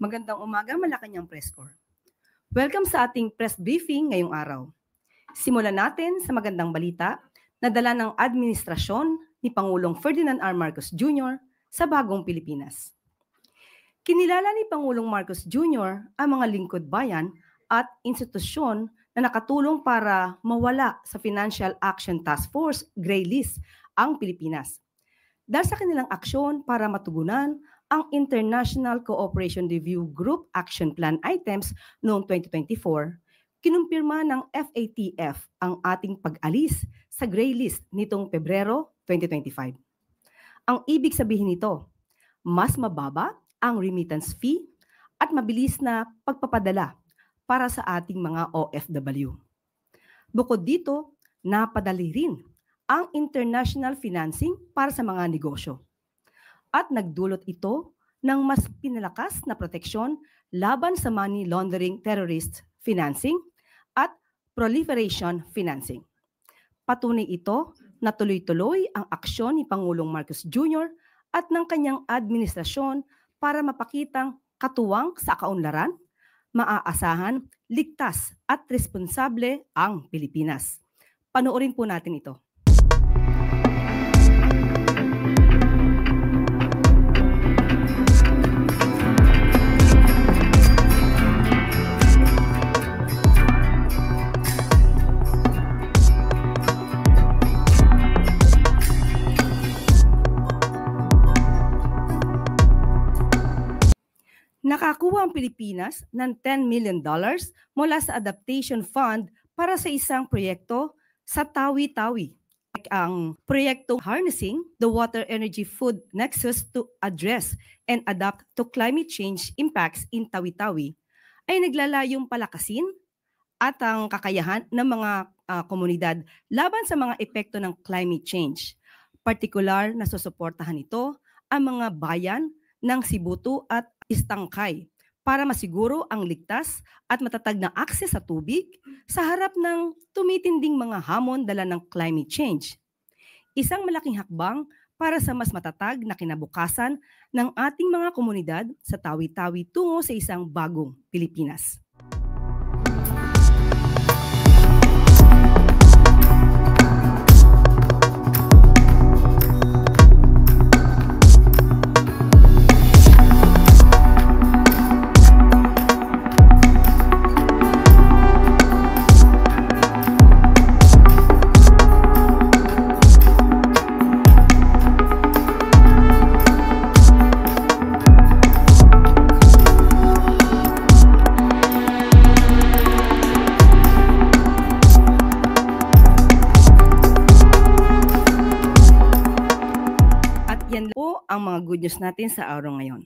Magandang umaga, Malacanang Press Corps. Welcome sa ating press briefing ngayong araw. Simulan natin sa magandang balita na dala ng administrasyon ni Pangulong Ferdinand R. Marcos Jr. sa bagong Pilipinas. Kinilala ni Pangulong Marcos Jr. ang mga lingkod bayan at institusyon na nakatulong para mawala sa Financial Action Task Force Gray List ang Pilipinas. Dahil sa kanilang aksyon para matugunan ang International Cooperation Review Group Action Plan items noong 2024, kinumpirma ng FATF ang ating pag-alis sa Gray List nitong Pebrero 2025. Ang ibig sabihin nito, mas mababa ang remittance fee at mabilis na pagpapadala para sa ating mga OFW. Bukod dito, napadali rin ang international financing para sa mga negosyo. At nagdulot ito ng mas pinalakas na proteksyon laban sa money laundering, terrorist financing at proliferation financing. Patunay ito na tuloy-tuloy ang aksyon ni Pangulong Marcos Jr. at ng kanyang administrasyon para mapakitang katuwang sa kaunlaran, maaasahan, ligtas at responsable ang Pilipinas. Panoorin po natin ito. Nakakuha ang Pilipinas ng $10 million mula sa Adaptation Fund para sa isang proyekto sa Tawi-Tawi. Ang proyekto Harnessing the Water Energy Food Nexus to Address and Adapt to Climate Change Impacts in Tawi-Tawi ay naglalayong palakasin at ang kakayahan ng mga komunidad laban sa mga epekto ng climate change. Partikular na susuportahan ito ang mga bayan ng Sibutu at Istangkay para masiguro ang ligtas at matatag na akses sa tubig sa harap ng tumitinding mga hamon dala ng climate change. Isang malaking hakbang para sa mas matatag na kinabukasan ng ating mga komunidad sa Tawi-Tawi tungo sa isang bagong Pilipinas. Yan po ang mga good news natin sa araw ngayon.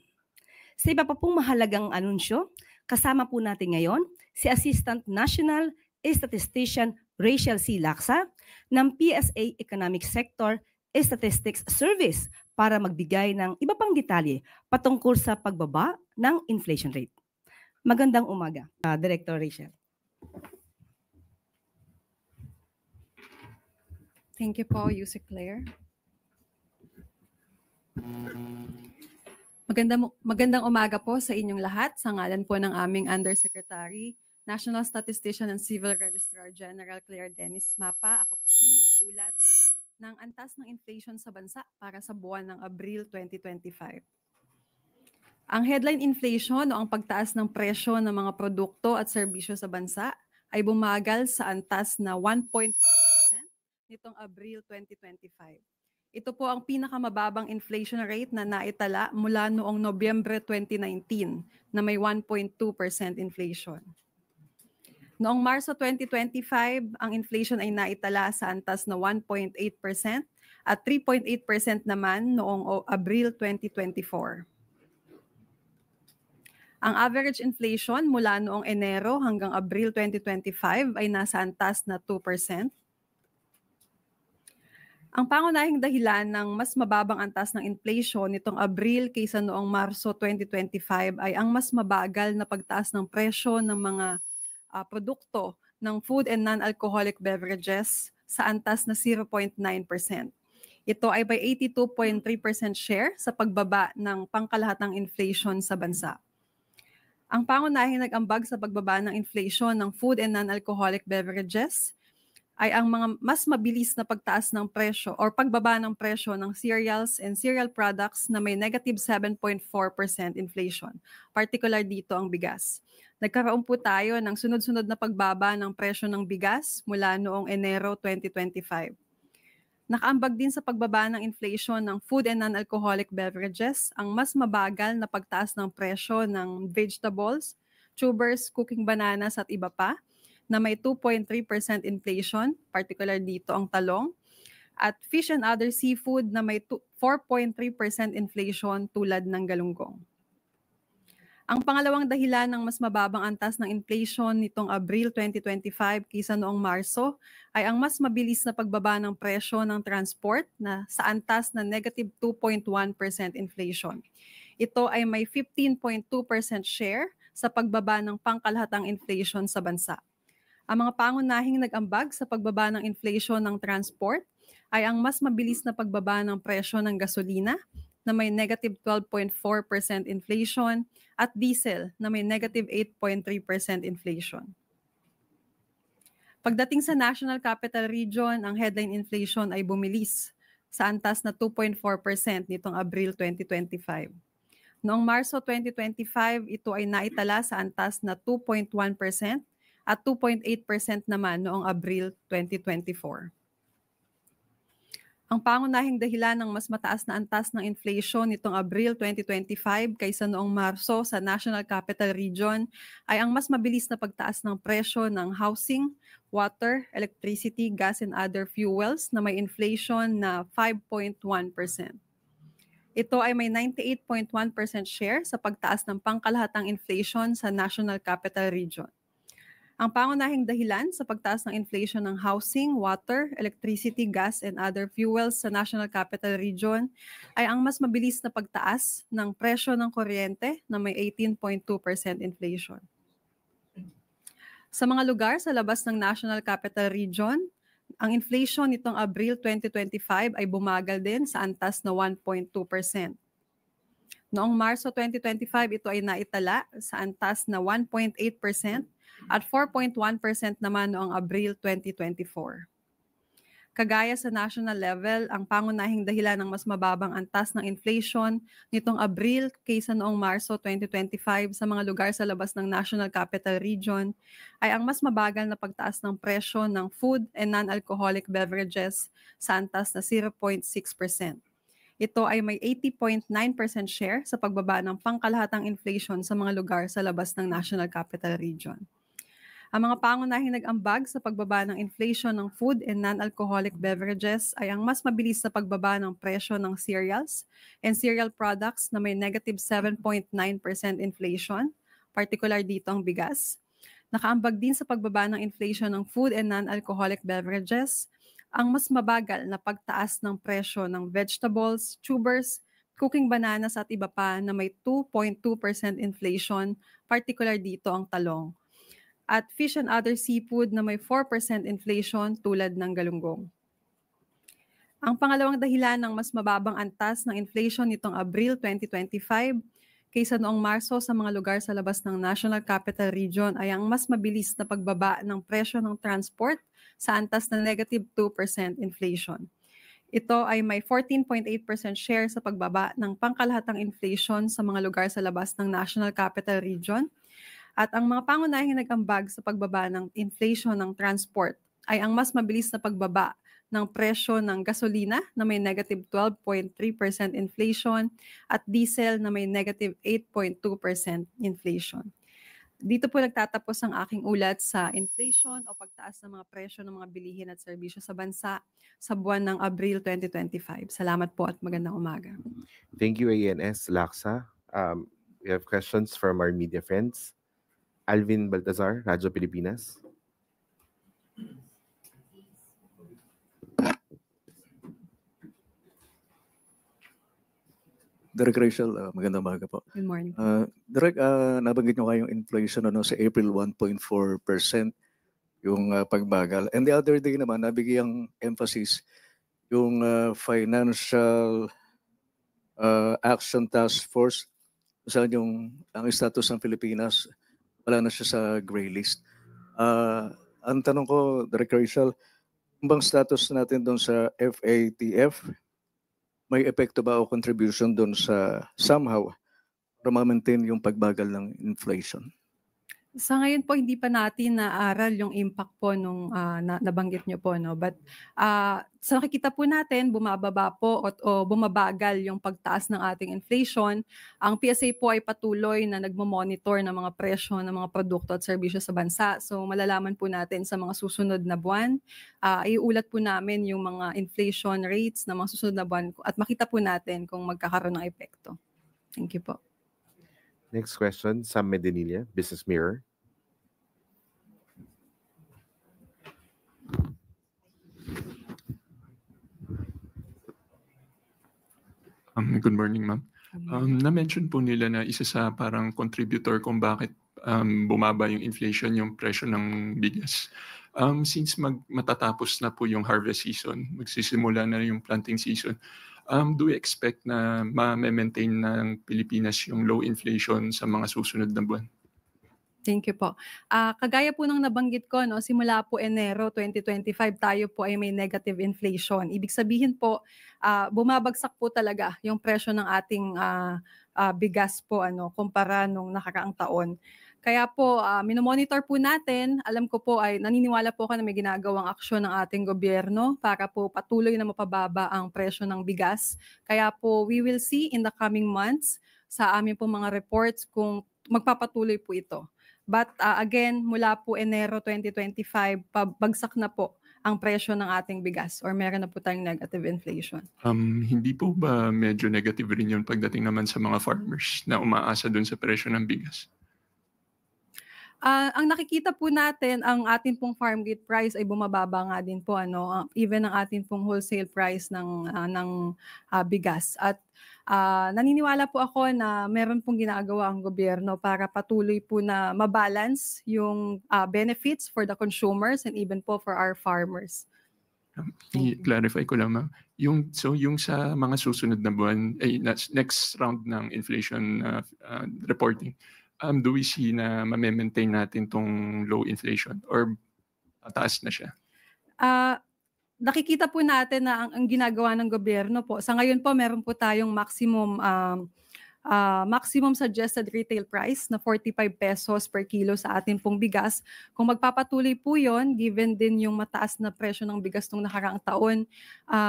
Sa iba pa pong mahalagang anunsyo, kasama po natin ngayon si Assistant National Statistician Rachel C. Laksa ng PSA Economic Sector Statistics Service para magbigay ng iba pang detalye patungkol sa pagbaba ng inflation rate. Magandang umaga, Director Rachel. Thank you po, Yusek Claire. Magandang umaga po sa inyong lahat. Sa ngalan po ng aming Undersecretary, National Statistician and Civil Registrar General Claire Dennis Mapa, ako po ulat ng antas ng inflation sa bansa para sa buwan ng Abril 2025. Ang headline inflation o ang pagtaas ng presyo ng mga produkto at serbisyo sa bansa ay bumagal sa antas na 1.4% nitong Abril 2025. Ito po ang pinakamababang inflation rate na naitala mula noong Nobyembre 2019 na may 1.2% inflation. Noong Marso 2025, ang inflation ay naitala sa antas na 1.8% at 3.8% naman noong Abril 2024. Ang average inflation mula noong Enero hanggang Abril 2025 ay nasa antas na 2%. Ang pangunahing dahilan ng mas mababang antas ng inflation nitong Abril kaysa noong Marso 2025 ay ang mas mabagal na pagtaas ng presyo ng mga produkto ng food and non-alcoholic beverages sa antas na 0.9%. Ito ay by 82.3% share sa pagbaba ng pangkalahatang inflation sa bansa. Ang pangunahing nag-ambag sa pagbaba ng inflation ng food and non-alcoholic beverages ay ang mga mas mabilis na pagtaas ng presyo or pagbaba ng presyo ng cereals and cereal products na may negative 7.4% inflation. Particular dito ang bigas. Nagkaroon po tayo ng sunod-sunod na pagbaba ng presyo ng bigas mula noong Enero 2025. Nakaambag din sa pagbaba ng inflation ng food and non-alcoholic beverages ang mas mabagal na pagtaas ng presyo ng vegetables, tubers, cooking bananas at iba pa na may 2.3% inflation, particular dito ang talong, at fish and other seafood na may 4.3% inflation tulad ng galunggong. Ang pangalawang dahilan ng mas mababang antas ng inflation nitong Abril 2025 kaysa noong Marso ay ang mas mabilis na pagbaba ng presyo ng transport na sa antas na negative 2.1% inflation. Ito ay may 15.2% share sa pagbaba ng pangkalahatang inflation sa bansa. Ang mga pangunahing nag-ambag sa pagbaba ng inflation ng transport ay ang mas mabilis na pagbaba ng presyo ng gasolina na may negative 12.4% inflation at diesel na may negative 8.3% inflation. Pagdating sa National Capital Region, ang headline inflation ay bumilis sa antas na 2.4% nitong Abril 2025. Noong Marso 2025, ito ay naitala sa antas na 2.1% at 2.8% naman noong Abril 2024. Ang pangunahing dahilan ng mas mataas na antas ng inflation nitong Abril 2025 kaysa noong Marso sa National Capital Region ay ang mas mabilis na pagtaas ng presyo ng housing, water, electricity, gas and other fuels na may inflation na 5.1%. Ito ay may 98.1% share sa pagtaas ng pangkalahatang inflation sa National Capital Region. Ang pangunahing dahilan sa pagtaas ng inflation ng housing, water, electricity, gas, and other fuels sa National Capital Region ay ang mas mabilis na pagtaas ng presyo ng kuryente na may 18.2% inflation. Sa mga lugar sa labas ng National Capital Region, ang inflation nitong Abril 2025 ay bumagal din sa antas na 1.2%. Noong Marso 2025, ito ay naitala sa antas na 1.8% at 4.1% naman noong Abril 2024. Kagaya sa national level, ang pangunahing dahilan ng mas mababang antas ng inflation nitong Abril kaysa noong Marso 2025 sa mga lugar sa labas ng National Capital Region ay ang mas mabagal na pagtaas ng presyo ng food and non-alcoholic beverages sa antas na 0.6%. Ito ay may 80.9% share sa pagbaba ng pangkalahatang inflation sa mga lugar sa labas ng National Capital Region. Ang mga pangunahing nag-ambag sa pagbaba ng inflation ng food and non-alcoholic beverages ay ang mas mabilis na pagbaba ng presyo ng cereals and cereal products na may negative 7.9% inflation, particular dito ang bigas. Nakaambag din sa pagbaba ng inflation ng food and non-alcoholic beverages ang mas mabagal na pagtaas ng presyo ng vegetables, tubers, cooking bananas at iba pa na may 2.2% inflation, particular dito ang talong. At fish and other seafood na may 4% inflation tulad ng galunggong. Ang pangalawang dahilan ng mas mababang antas ng inflation nitong Abril 2025 kaysa noong Marso sa mga lugar sa labas ng National Capital Region ay ang mas mabilis na pagbaba ng presyo ng transport sa antas na negative 2% inflation. Ito ay may 14.8% share sa pagbaba ng pangkalahatang inflation sa mga lugar sa labas ng National Capital Region. At ang mga pangunahing nag-ambag sa pagbaba ng inflation ng transport ay ang mas mabilis na pagbaba ng presyo ng gasolina na may negative 12.3% inflation at diesel na may negative 8.2% inflation. Dito po nagtatapos ang aking ulat sa inflation o pagtaas ng mga presyo ng mga bilihin at serbisyo sa bansa sa buwan ng Abril 2025. Salamat po at magandang umaga. Thank you, ANS Laksa. We have questions from our media friends. Alvin Baltazar, Radyo Pilipinas. Direk Rachel, magandang umaga po. Good morning. Direk, nabanggit nyo kayong inflation sa April 1.4% yung pagbagal. And the other day naman, nabigyang emphasis yung Financial Action Task Force saan ang status ng Pilipinas, wala na siya sa gray list. Ang tanong ko, Director Rachel, bang status natin doon sa FATF, may epekto ba o contribution doon sa somehow para ma-maintain yung pagbagal ng inflation? Sa ngayon po, hindi pa natin naaral yung impact po nung nabanggit nyo po. No? But sa nakikita po natin, bumababa po o bumabagal yung pagtaas ng ating inflation. Ang PSA po ay patuloy na nagmo-monitor ng mga presyo ng mga produkto at serbisyo sa bansa. So malalaman po natin sa mga susunod na buwan. Iulat po namin yung mga inflation rates ng mga susunod na buwan at makita po natin kung magkakaroon ng epekto. Thank you po. Next question, Sam Medinilla, Business Mirror. Good morning, ma'am. Na-mention po nila na isa sa parang contributor kung bakit bumaba yung inflation, yung presyo ng bigas. Since matatapos na po yung harvest season, magsisimula na yung planting season, do we expect na ma-maintain ng Pilipinas yung low inflation sa mga susunod na buwan? Thank you po. Kagaya po ng nabanggit ko, no, simula po Enero 2025, tayo po ay may negative inflation. Ibig sabihin po, bumabagsak po talaga yung presyo ng ating bigas po kumpara nung nakaraang taon. Kaya po, minomonitor po natin, alam ko po ay naniniwala po ako na may ginagawang aksyon ng ating gobyerno para po patuloy na mapababa ang presyo ng bigas. Kaya po, we will see in the coming months sa amin po mga reports kung magpapatuloy po ito. But again, mula po Enero 2025, pabagsak na po ang presyo ng ating bigas or meron na po tayong negative inflation. Hindi po ba medyo negative rin yun pagdating naman sa mga farmers na umaasa dun sa presyo ng bigas? Ang nakikita po natin, ang ating pong farm gate price ay bumababa nga din po, even ang ating pong wholesale price ng bigas. At naniniwala po ako na meron pong ginagawa ang gobyerno para patuloy po na mabalance yung benefits for the consumers and even po for our farmers. I-clarify ko lang, ma'am. Yung sa mga susunod na buwan, next round ng inflation reporting, do we see na ma-maintain natin tong low inflation or taas na siya? Nakikita po natin na ang ginagawa ng gobyerno po. Sa ngayon po, meron po tayong maximum suggested retail price na 45 pesos per kilo sa atin pong bigas. Kung magpapatuloy po yon, given din yung mataas na presyo ng bigas nung nakaraang taon,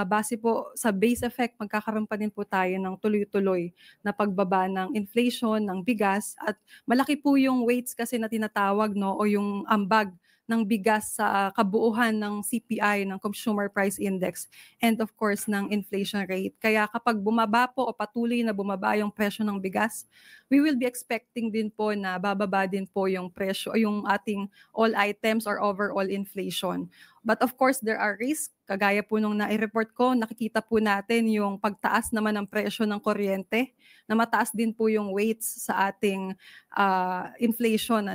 base po sa base effect, magkakaroon pa din po tayo ng tuloy-tuloy na pagbaba ng inflation ng bigas. At malaki po yung weights kasi na tinatawag, o yung ambag ng bigas sa kabuuhan ng CPI, ng Consumer Price Index, and of course ng inflation rate. Kaya kapag bumaba po o patuloy na bumaba yung presyo ng bigas, we will be expecting din po na bababa din po yung presyo, yung ating all items or overall inflation. But of course, there are risks. Kagaya po nung nai-report ko, nakikita po natin yung pagtaas naman ng presyo ng kuryente, na mataas din po yung weights sa ating inflation.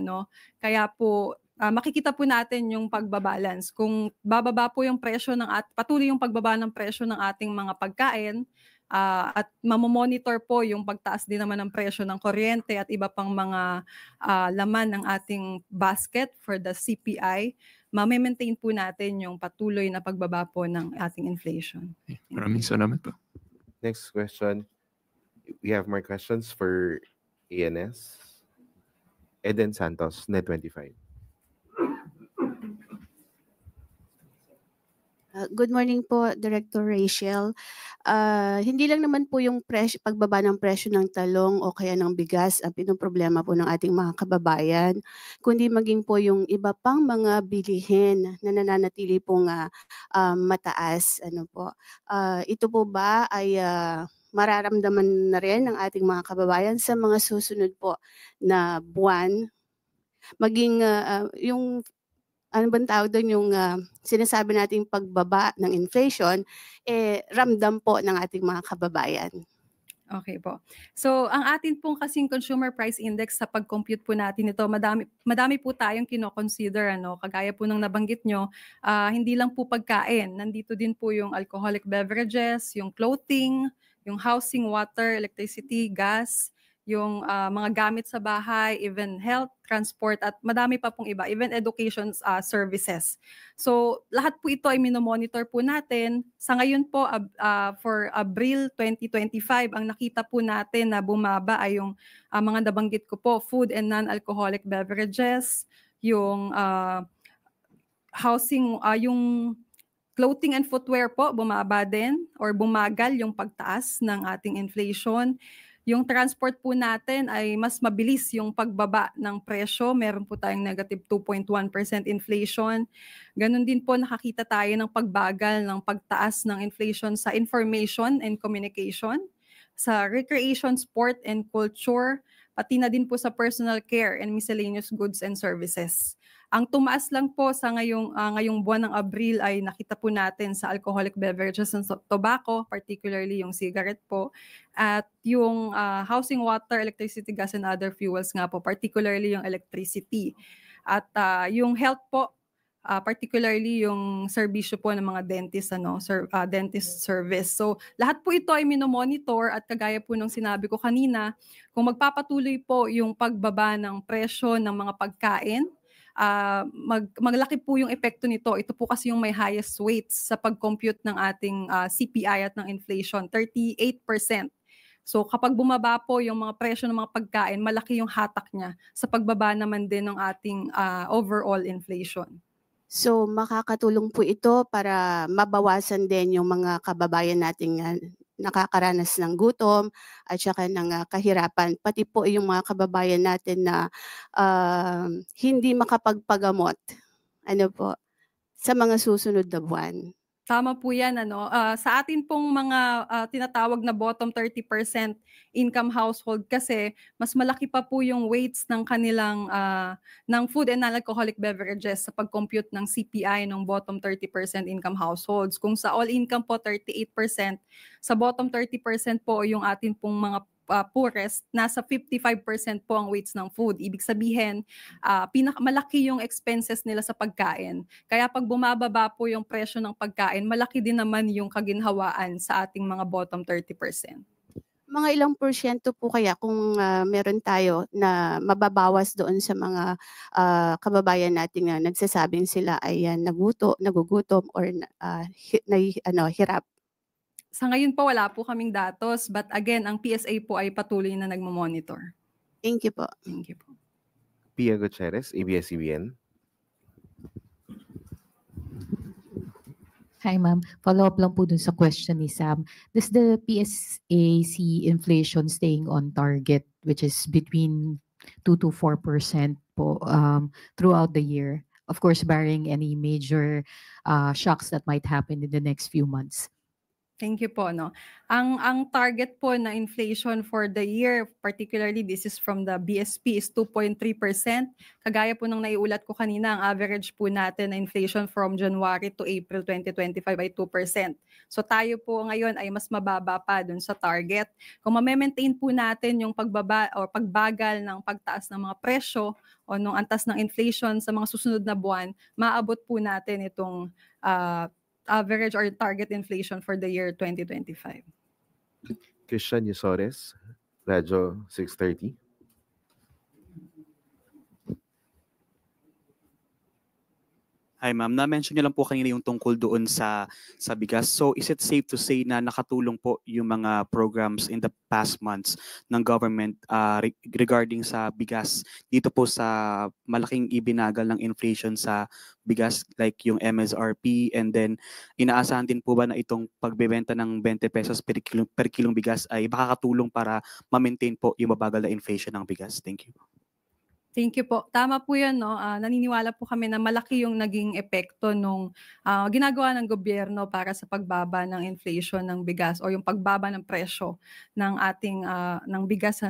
Kaya po, makikita po natin yung pagbabalance. Kung bababa po yung presyo patuloy yung pagbaba ng presyo ng ating mga pagkain, at mamomonitor po yung pagtaas din naman ng presyo ng kuryente at iba pang mga laman ng ating basket for the CPI, ma-maintain po natin yung patuloy na pagbaba po ng ating inflation. Maraming salamat po. Next question. We have more questions for ANS. Eden Santos, Net25. Good morning po, Director Rachel. Hindi lang naman po yung pagbaba ng presyo ng talong o kaya ng bigas ang problema po ng ating mga kababayan, kundi maging po yung iba pang mga bilihin na nananatili pong mataas. Ito po ba ay mararamdaman na rin ng ating mga kababayan sa mga susunod po na buwan? Maging yung ano bang tawag doon, yung sinasabi nating pagbaba ng inflation, ramdam po ng ating mga kababayan. Okay po. So, ang atin pong kasing Consumer Price Index, sa pag-compute po natin ito, madami po tayong kino-consider. Kagaya po ng nabanggit nyo, hindi lang po pagkain. Nandito din po yung alcoholic beverages, yung clothing, yung housing, water, electricity, gas, yung mga gamit sa bahay, even health, transport, at madami pa pong iba, even education services. So lahat po ito ay minomonitor po natin. Sa ngayon po, for Abril 2025, ang nakita po natin na bumaba ay yung mga nabanggit ko po, food and non-alcoholic beverages, yung housing, yung clothing and footwear po, bumaba din or bumagal yung pagtaas ng ating inflation. Yung transport po natin ay mas mabilis yung pagbaba ng presyo. Meron po tayong negative 2.1% inflation. Ganon din po nakakita tayo ng pagbagal ng pagtaas ng inflation sa information and communication, sa recreation, sport and culture, pati na din po sa personal care and miscellaneous goods and services. Ang tumaas lang po sa ngayong buwan ng Abril ay nakita po natin sa alcoholic beverages and tobacco, particularly yung cigarette po, at yung housing, water, electricity, gas, and other fuels nga po, particularly yung electricity. At yung health po, particularly yung serbisyo po ng mga dentist, dentist service. So lahat po ito ay minomonitor at kagaya po nung sinabi ko kanina, kung magpapatuloy po yung pagbaba ng presyo ng mga pagkain, maglaki po yung epekto nito. Ito po kasi yung may highest weights sa pag-compute ng ating CPI at ng inflation, 38%. So kapag bumaba po yung mga presyo ng mga pagkain, malaki yung hatak niya sa pagbaba naman din ng ating overall inflation. So makakatulong po ito para mabawasan din yung mga kababayan nating nakakaranas ng gutom at saka ng kahirapan. Pati po yung mga kababayan natin na hindi makapagpagamot sa mga susunod na buwan. Tama po yan. Sa atin pong mga tinatawag na bottom 30% income household kasi mas malaki pa po yung weights ng kanilang ng food and non-alcoholic beverages sa pag-compute ng CPI ng bottom 30% income households. Kung sa all income po 38%, sa bottom 30% po yung atin pong mga poorest, nasa 55% po ang weights ng food. Ibig sabihin, malaki yung expenses nila sa pagkain. Kaya pag bumababa po yung presyo ng pagkain, malaki din naman yung kaginhawaan sa ating mga bottom 30%. Mga ilang porsyento po kaya kung meron tayo na mababawas doon sa mga kababayan natin na nagsasabing sila ay nagugutom or hirap? Sa ngayon po, wala po kaming datos. But again, ang PSA po ay patuloy na nagmamonitor. Thank you po. Thank you po. Pia Gutierrez, ABS-CBN. Hi ma'am, follow-up lang po dun sa question ni Sam. Does the PSA see inflation staying on target, which is between 2 to 4% po throughout the year? Of course, barring any major shocks that might happen in the next few months. Thank you po. Ang target po na inflation for the year, particularly this is from the BSP, is 2.3%. Kagaya po nung naiulat ko kanina, ang average po natin na inflation from January to April 2025 ay 2%. So tayo po ngayon ay mas mababa pa dun sa target. Kung ma-maintain po natin yung pagbaba o pagbagal ng pagtaas ng mga presyo o nung antas ng inflation sa mga susunod na buwan, maabot po natin itong average or target inflation for the year 2025. Christian Yusores, Radyo 630. Hi ma'am, na-mention niyo lang po kanina yung tungkol doon sa bigas. So is it safe to say na nakatulong po yung mga programs in the past months ng government regarding sa bigas dito po sa malaking ibinagal ng inflation sa bigas like yung MSRP, and then inaasahan din po ba na itong pagbebenta ng 20 pesos per kilong bigas ay makakatulong para ma-maintain po yung mabagal na inflation ng bigas? Thank you. Thank you po. Tama po yan, no? Naniniwala po kami na malaki yung naging epekto nung ginagawa ng gobyerno para sa pagbaba ng inflation ng bigas o yung pagbaba ng presyo ng ating ng bigas.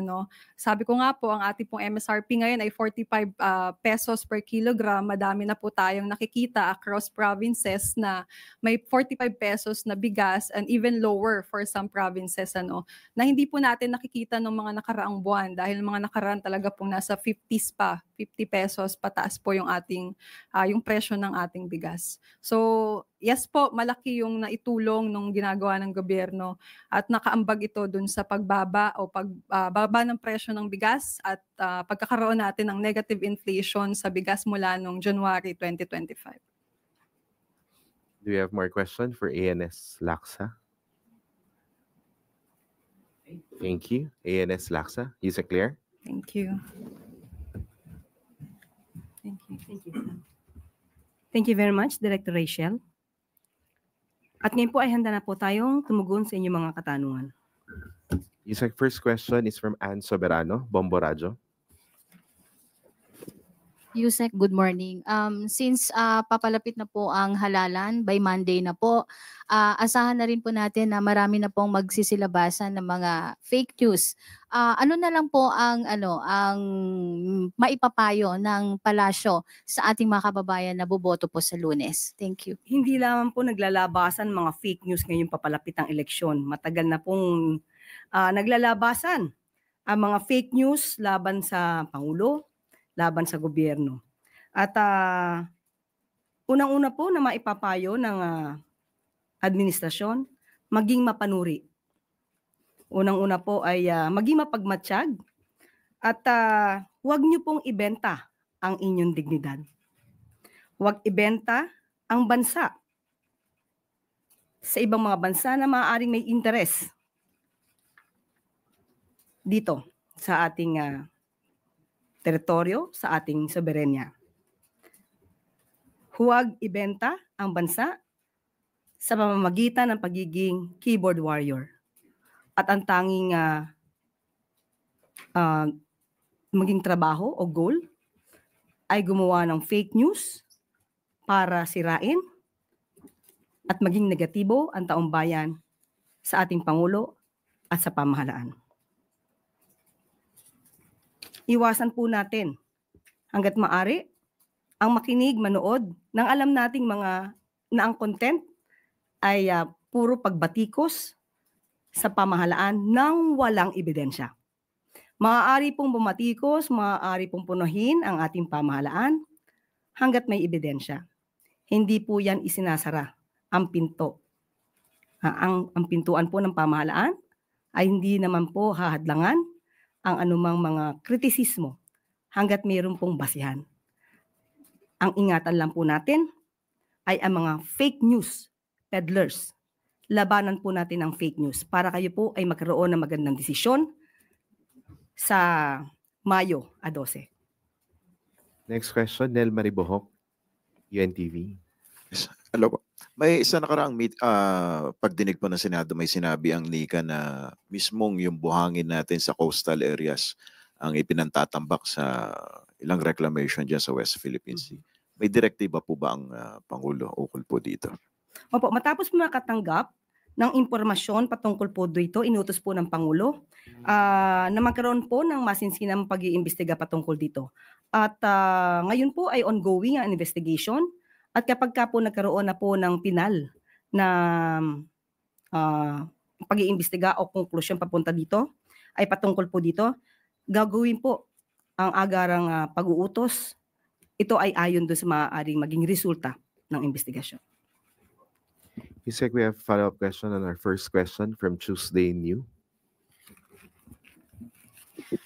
Sabi ko nga po, ang ating pong MSRP ngayon ay 45 pesos per kilogram. Madami na po tayong nakikita across provinces na may 45 pesos na bigas and even lower for some provinces na hindi po natin nakikita ng mga nakaraang buwan dahil mga nakaraan talaga pong nasa 50s pa, 50 pesos pataas po yung yung presyo ng ating bigas. So, yes po, malaki yung naitulong nung ginagawa ng gobyerno at nakaambag ito dun sa pagbaba o pagbaba ng presyo ng bigas at pagkakaroon natin ng negative inflation sa bigas mula nung January 2025. Do we have more questions for ANS Laksa? Thank you. ANS Laksa, Yusek Claire. Thank you. Thank you. Thank you very much, Director Rachel. At ngayon po ay handa na po tayong tumugon sa inyong mga katanungan. Yusek, first question is from Ann Soberano, Bombo Radyo. Yusek, good morning. Since papalapit na po ang halalan, by Monday na po, asahan na rin po natin na marami na pong magsisilabasan ng mga fake news. Ano na lang po ang maipapayo ng palasyo sa ating mga kababayan na boboto po sa Lunes? Thank you. Hindi lamang po naglalabasan mga fake news ngayong papalapit ang eleksyon. Matagal na pong naglalabasan ang mga fake news laban sa Pangulo, laban sa gobyerno. At unang-una po na maipapayo ng administrasyon, maging mapanuri. Unang-una po ay maging mapagmatsyag at huwag niyo pong ibenta ang inyong dignidad. Huwag ibenta ang bansa sa ibang mga bansa na maaaring may interes dito sa ating teritoryo, sa ating soberenya. Huwag ibenta ang bansa sa pamamagitan ng pagiging keyboard warrior. At ang tanging maging trabaho o goal ay gumawa ng fake news para sirain at maging negatibo ang taong bayan sa ating Pangulo at sa pamahalaan. Iwasan po natin hanggat maaari ang makinig, manood ng alam nating na ang content ay puro pagbatikos sa pamahalaan nang walang ebidensya. Maaari pong bumatikos, maaari pong punuhin ang ating pamahalaan hanggat may ebidensya. Hindi po yan isinasara ang pinto. Ang pintuan po ng pamahalaan ay hindi naman po hahadlangan ang anumang mga kritisismo hanggat mayroon pong basihan. Ang ingatan lang po natin ay ang mga fake news peddlers. Labanan po natin ang fake news para kayo po ay magkaroon ng magandang desisyon sa Mayo 12. Next question, Nel Maribohok, UNTV. Yes. Hello po. May isa nakaraang pagdinig po ng Senado, may sinabi ang NICA na mismong yung buhangin natin sa coastal areas ang ipinantatambak sa ilang reclamation dyan sa West Philippine Sea. May direktiba po ba ang Pangulo ukol po dito? Opo, matapos po makatanggap ng impormasyon patungkol po dito, inutos po ng Pangulo na magkaroon po ng masinsinang pag-iimbestiga patungkol dito. At ngayon po ay ongoing ang investigation. At kapag ka po nagkaroon na po ng pinal na pag-iimbestiga o konklusyon papunta dito, ay patungkol po dito, gagawin po ang agarang pag-uutos. Ito ay ayon doon sa maaaring maging resulta ng investigasyon. Yusek, we have a follow-up question on our first question from Tuesday New.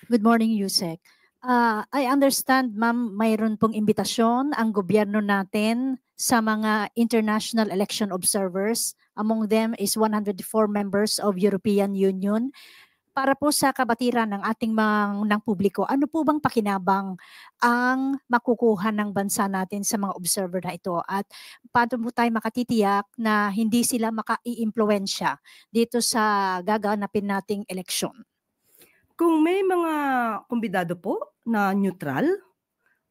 Good morning, Yusek. I understand, ma'am, mayroon pong imbitasyon ang gobyerno natin sa mga international election observers. Among them is 104 members of European Union. Para po sa kabatiran ng ating ng publiko, ano po bang pakinabang ang makukuha ng bansa natin sa mga observer na ito? At paano po tayo makatitiyak na hindi sila maka-i-impluwensya dito sa gaganapin nating eleksyon? Kung may mga kumbidado po na neutral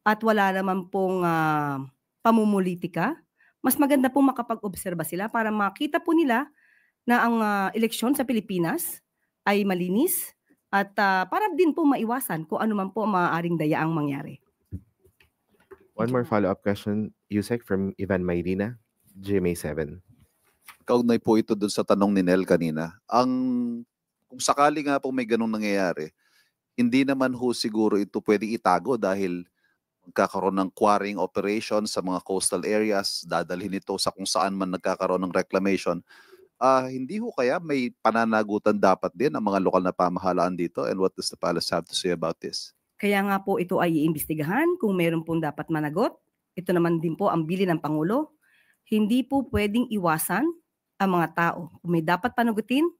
at wala naman pong pamumulitika, mas maganda pong makapag-obserba sila para makita po nila na ang eleksyon sa Pilipinas ay malinis at para din po maiwasan kung ano man po maaaring dayaang mangyari. One more follow-up question, Yusek, from Ivan Mayrina, GMA7. Kaugnay po ito dun sa tanong ni Nel kanina. Kung sakali nga po may ganong nangyayari, hindi naman ho siguro ito pwede itago dahil magkakaroon ng quarrying operation sa mga coastal areas, dadalhin ito sa kung saan man nagkakaroon ng reclamation. Hindi ho kaya may pananagutan dapat din ang mga lokal na pamahalaan dito, and what does the palace have to say about this? Kaya nga po ito ay iimbestigahan kung meron pong dapat managot. Ito naman din po ang bilin ng Pangulo. Hindi po pwedeng iwasan ang mga tao. Kung may dapat panagutin,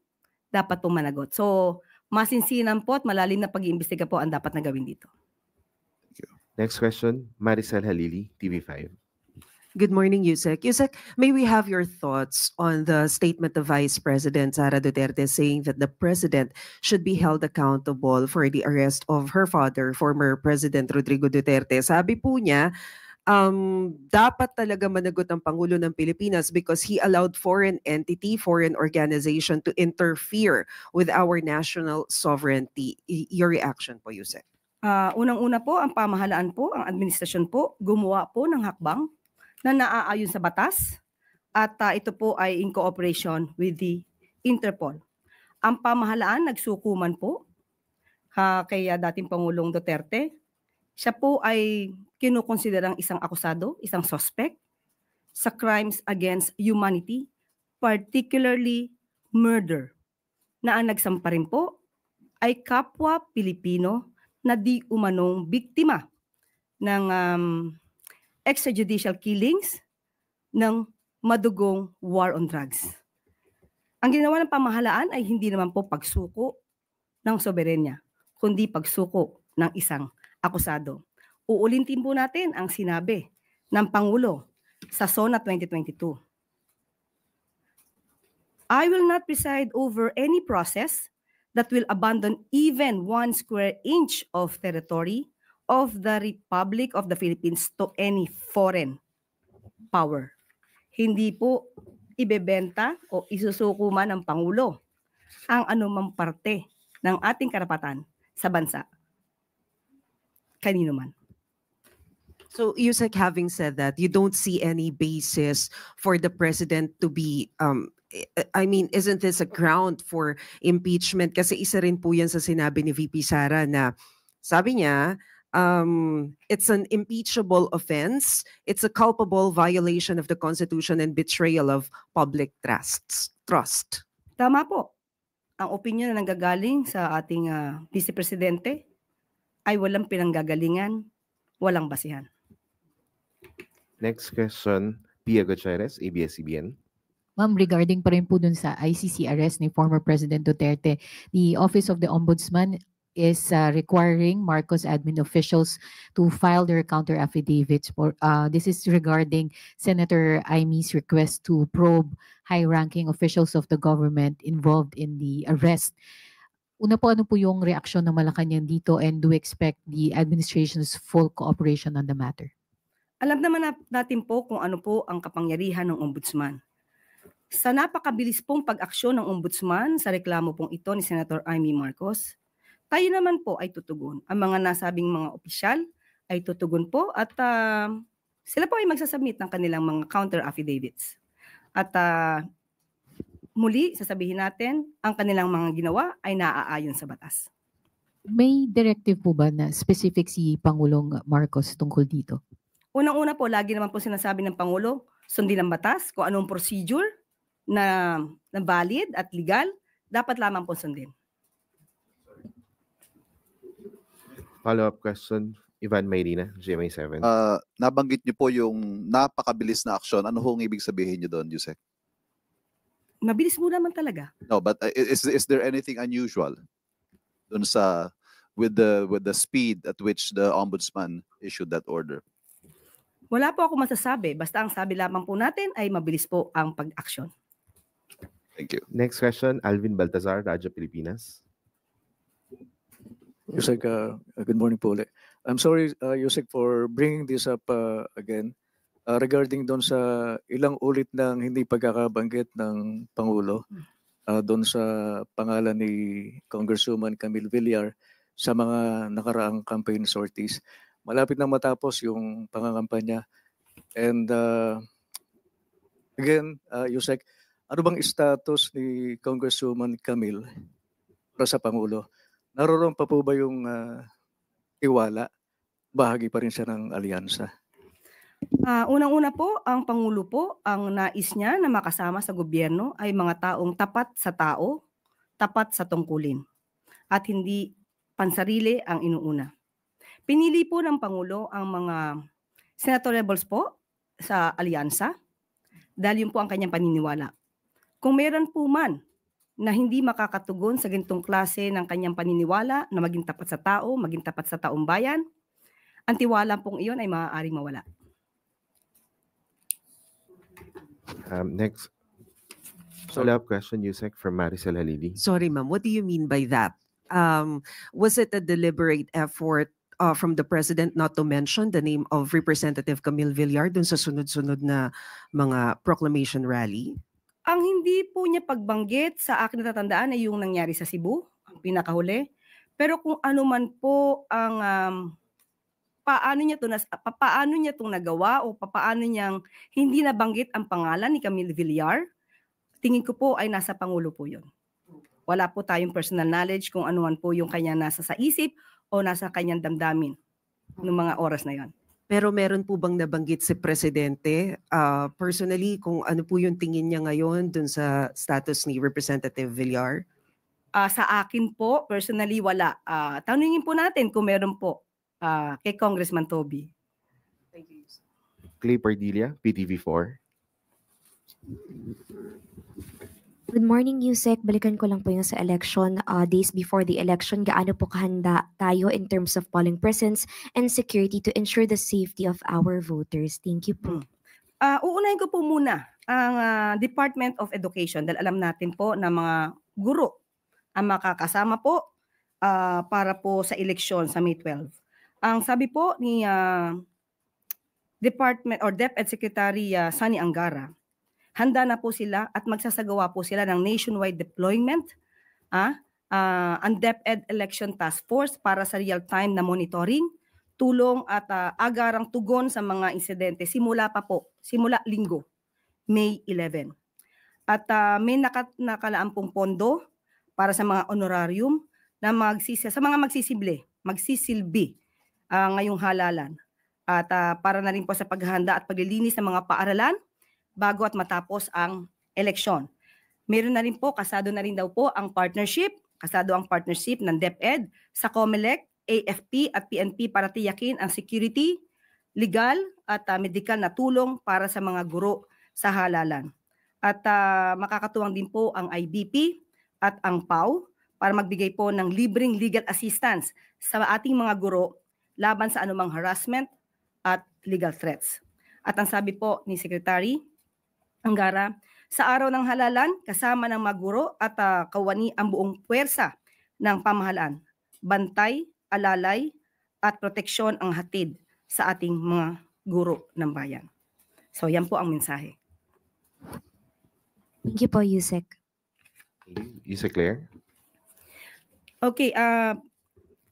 dapat pong managot. So, masinsinan po at malalim na pag-iimbestiga po ang dapat na gawin dito. Next question, Maricel Halili, TV5. Good morning, Yusek. Yusek, may we have your thoughts on the statement of Vice President Sara Duterte saying that the president should be held accountable for the arrest of her father, former President Rodrigo Duterte. Sabi po niya, dapat talaga managot ang Pangulo ng Pilipinas because he allowed foreign entity, foreign organization to interfere with our national sovereignty. Your reaction po, Yusek? Unang-una po, ang pamahalaan po, ang administrasyon po, gumawa po ng hakbang na naaayon sa batas at ito po ay in cooperation with the Interpol. Ang pamahalaan nagsukuman po kay dating Pangulong Duterte. Siya po ay kinukonsiderang isang akusado, isang suspect sa crimes against humanity, particularly murder, na ang nagsampa rin po ay kapwa Pilipino na di umanong biktima ng extrajudicial killings ng madugong war on drugs. Ang ginawa ng pamahalaan ay hindi naman po pagsuko ng soberenya, kundi pagsuko ng isang akusado. Uulitin po natin ang sinabi ng Pangulo sa SONA 2022. I will not preside over any process that will abandon even 1 square inch of territory of the Republic of the Philippines to any foreign power. Hindi po ibebenta o isusuko man ng Pangulo ang anumang parte ng ating karapatan sa bansa. Kanino man. So, Yusek, having said that, you don't see any basis for the president to be, isn't this a ground for impeachment? Kasi isa rin po yan sa sinabi ni VP Sara na sabi niya, it's an impeachable offense. It's a culpable violation of the Constitution and betrayal of public trust. Tama po. Ang opinion na nanggagaling sa ating Vice Presidente ay walang pinanggagalingan, walang basihan. Next question, Pia Gutierrez, ABS-CBN. Ma'am, regarding pa rin po dun sa ICC arrest ni former President Duterte, the Office of the Ombudsman is requiring Marcos admin officials to file their counter affidavits. This is regarding Senator Imy's request to probe high-ranking officials of the government involved in the arrest. Una po, ano po yung reaksyon ng Malacanang dito, and do we expect the administration's full cooperation on the matter? Alam naman natin po kung ano po ang kapangyarihan ng ombudsman. Sa napakabilis pong pag-aksyon ng ombudsman sa reklamo pong ito ni Senator Amy Marcos, tayo naman po ay tutugon. Ang mga nasabing mga opisyal ay tutugon po at sila po ay magsasubmit ng kanilang mga counter affidavits. At muli, sasabihin natin, ang kanilang mga ginawa ay naaayon sa batas. May directive po ba na specific si Pangulong Marcos tungkol dito? Unang-una po, lagi naman po sinasabi ng Pangulo, sundin ang batas, kung anong procedure na valid at legal, dapat lamang po sundin. Follow-up question, Ivan Mayrina, GMA7. Nabanggit niyo po yung napakabilis na aksyon. Ano hong ibig sabihin niyo doon, Yusek? Mabilis mo naman talaga. No, but is there anything unusual doon sa with the speed at which the ombudsman issued that order? Wala po ako masasabi. Basta ang sabi lamang po natin ay mabilis po ang pag-aksyon. Thank you. Next question, Alvin Baltazar, Radyo Pilipinas. Yusek, good morning po ulit. I'm sorry, Yusek, for bringing this up again regarding doon sa ilang ulit ng hindi pagkakabanggit ng Pangulo doon sa pangalan ni Congresswoman Camille Villar sa mga nakaraang campaign sorties. Malapit na matapos yung pangangampanya. And again, Yusek, ano bang status ni Congresswoman Camille para sa Pangulo? naroon pa po ba yung tiwala? Bahagi pa rin siya ng alyansa. Unang-una po, ang Pangulo po, ang nais niya na makasama sa gobyerno ay mga taong tapat sa tao, tapat sa tungkulin, at hindi pansarili ang inuuna. Pinili po ng Pangulo ang mga senatorables po sa alyansa dahil yun po ang kanyang paniniwala. Kung meron po man na hindi makakatugon sa ganitong klase ng kanyang paniniwala na maging tapat sa tao, maging tapat sa taong bayan, ang tiwala pong iyon ay maaaring mawala. Next, follow-up question, Yusek, from Maricel Halili. Sorry, ma'am. What do you mean by that? Was it a deliberate effort from the president not to mention the name of Representative Camille Villar dun sa sunod-sunod na mga proclamation rally? Ang hindi po niya pagbanggit sa akin natatandaan ay yung nangyari sa Cebu, ang pinakahuli. Pero kung ano man po ang paano niya itong nagawa o paano niyang hindi nabanggit ang pangalan ni Camille Villar, tingin ko po ay nasa Pangulo po yun. Wala po tayong personal knowledge kung ano man po yung kanya nasa sa isip o nasa kanyang damdamin ng mga oras na yon. Pero meron po bang nabanggit si Presidente personally kung ano po yung tingin niya ngayon dun sa status ni Representative Villar? Sa akin po, personally wala. Tanungin po natin kung meron po kay Congressman Toby. Clay Pardilla, PTV4. Good morning, Yusek. Balikan ko lang po yung sa election. Days before the election, gaano po kahanda tayo in terms of polling presence and security to ensure the safety of our voters? Thank you po. Uunahin ko po muna ang Department of Education dahil alam natin po na mga guro ang makakasama po para po sa eleksyon sa May 12. Ang sabi po ni Department or DepEd Secretary Sani Angara, handa na po sila at magsasagawa po sila ng nationwide deployment ang DepEd Election Task Force para sa real-time na monitoring, tulong at agarang tugon sa mga insidente simula linggo, May 11. At may nakalaan pong pondo para sa mga honorarium na sa mga magsisilbi ngayong halalan. At para na rin po sa paghahanda at paglilinis ng mga paaralan bago at matapos ang eleksyon. Meron na rin po, kasado na rin daw po ang partnership ng DepEd sa COMELEC, AFP at PNP para tiyakin ang security, legal at medical na tulong para sa mga guro sa halalan. At makakatuwang din po ang IBP at ang PAW para magbigay po ng libreng legal assistance sa ating mga guro laban sa anumang harassment at legal threats. At ang sabi po ni Secretary Angara, sa araw ng halalan, kasama ng mga guro at kawani ang buong puwersa ng pamahalaan. Bantay, alalay, at proteksyon ang hatid sa ating mga guro ng bayan. So yan po ang mensahe. Thank you po, Yusek. Yusek Claire. Okay,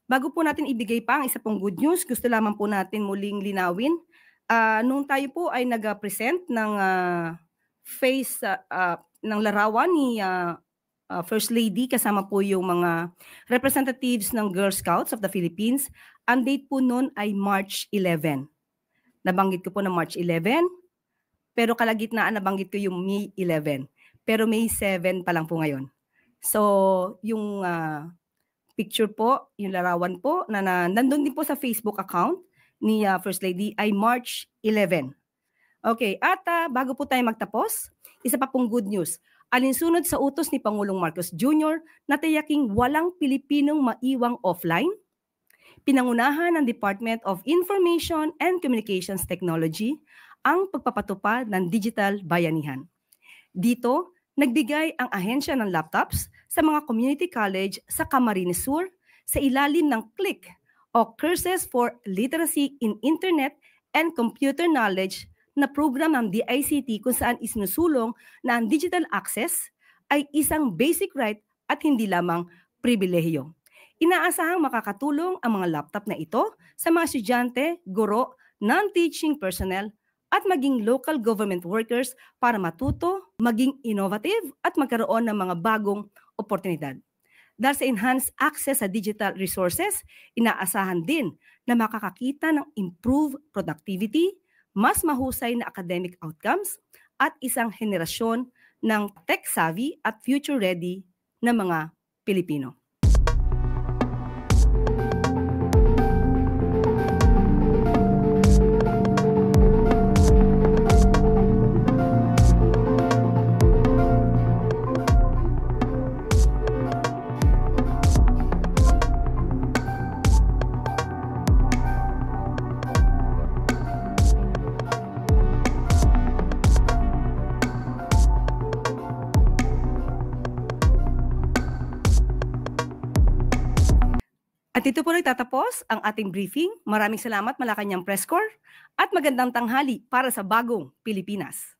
bago po natin ibigay pa ang isa pong good news, gusto lamang po natin muling linawin. Nung tayo po ay nag-present ng ng larawan ni First Lady, kasama po yung mga representatives ng Girl Scouts of the Philippines. Ang date po noon ay March 11. Nabanggit ko po na March 11, pero kalagitnaan nabanggit ko yung May 11. Pero May 7 pa lang po ngayon. So, yung picture po, yung larawan po, na nandun din po sa Facebook account ni First Lady ay March 11. Okay, at bago po tayo magtapos, isa pa pong good news. Alinsunod sa utos ni Pangulong Marcos Jr. na tiyaking walang Pilipinong maiwang offline, pinangunahan ng Department of Information and Communications Technology ang pagpapatupad ng digital bayanihan. Dito, nagbigay ang ahensya ng laptops sa mga community college sa Camarines Sur sa ilalim ng CLIC o Courses for Literacy in Internet and Computer Knowledge na program ng DICT kung saan isinusulong na ang digital access ay isang basic right at hindi lamang pribilehiyo. Inaasahang makakatulong ang mga laptop na ito sa mga estudyante, guro, non-teaching personnel at maging local government workers para matuto, maging innovative at magkaroon ng mga bagong oportunidad. Dahil sa enhanced access sa digital resources, inaasahan din na makakakita ng improved productivity, mas mahusay na academic outcomes, at isang henerasyon ng tech-savvy at future-ready na mga Pilipino. At dito po nagtatapos ang ating briefing. Maraming salamat Malacanang Press Corps at magandang tanghali para sa bagong Pilipinas.